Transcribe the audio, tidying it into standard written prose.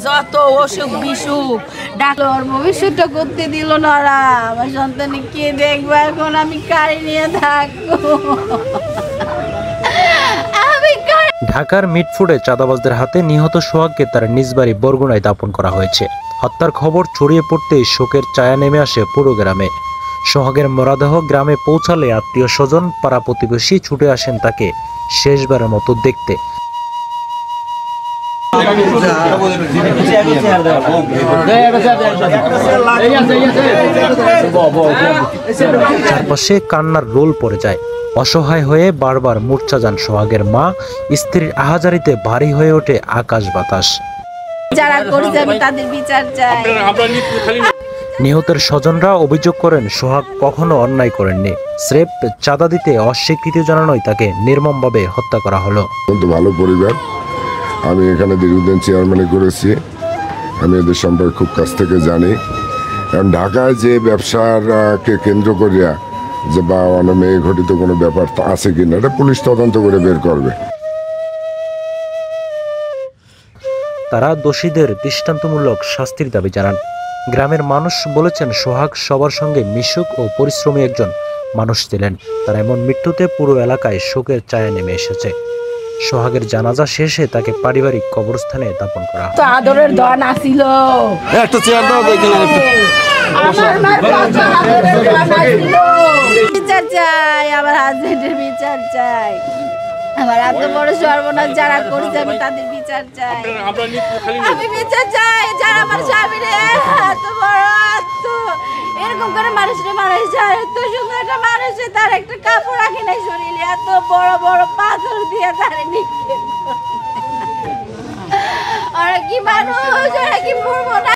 যত অসুখ বিসুখ ডাক্তার ভবিষ্যৎটা করতে দিল না। আমার সন্তানে কে দেখবো এখন? আমি কারে নিয়ে থাকবো? ঢাকার মিটফুডে চাঁদাবাজদের হাতে নিহত সোহাগকে তার নিজ বাড়ি বরগুনায় দাপন করা হয়েছে। হত্যার খবর ছড়িয়ে পড়তেই শোকের ছায়া নেমে আসে পুরো গ্রামে। সোহাগের মরদেহ গ্রামে পৌঁছালে আত্মীয় স্বজন, পাড়া প্রতিবেশী ছুটে আসেন তাকে শেষবারের মতো দেখতে। চারপাশে কান্নার রোল পড়ে যায়। অসহায় হয়ে বারবার মূর্ছা যান সোহাগের মা। স্ত্রীর আহাজারিতে ভারী হয়ে ওঠে আকাশ বাতাস। যারা করছে আমি তাদের বিচার চাই। নিহতের স্বজনরা অভিযোগ করেন সোহাগ কখনো অন্যায় করেননি। স্রেফ চাঁদা দিতে অস্বীকৃতি জানানোয় তাকে নির্মমভাবে হত্যা করা হলো। ভালো পরিবার, আমি এখানে দীর্ঘদিন চেয়ারম্যানে করেছি, আমি এদের সম্পর্কে খুব কাছ থেকে জানি। কারণ ঢাকায় যে ব্যবসাকে কেন্দ্র করিয়া যে বা অনমেয় ঘটিত কোনো ব্যাপার আছে কিনা এটা পুলিশ তদন্ত করে বের করবে। তারা দোষীদের দৃষ্টান্তমূলক শাস্তির দাবি জানান। গ্রামের মানুষ বলেছেন সোহাগ সবার সঙ্গে মিশুক ও পরিশ্রমী একজন মানুষ ছিলেন। তার এমন মৃত্যুতে পুরো এলাকায় শোকের ছায়া নেমে এসেছে। সোহাগের জানাজা শেষে তাকে পারিবারিক কবরস্থানে দাপন করা হয়। তো আদরের দন আসিল, একটা চেয়ার দাও দেখেন। বিচার চাই, আমার হাজবেন্ডের বিচার চাই। আমার এত বড় সর্বনাশ যারা করছে আমি তাদের বিচার চাই। আমি বিচার চাই যারা আমার স্বামীরে এত বড় এরকম করে মানুষের মানুষ যায়। এত সুন্দর একটা মানুষে তার একটা কাপড় রাখে নাই শরীরে, এত বড় বড় পাথর দিয়ে তারে নিক্ষেপ। ওরা কি মানুষ? ওরা কি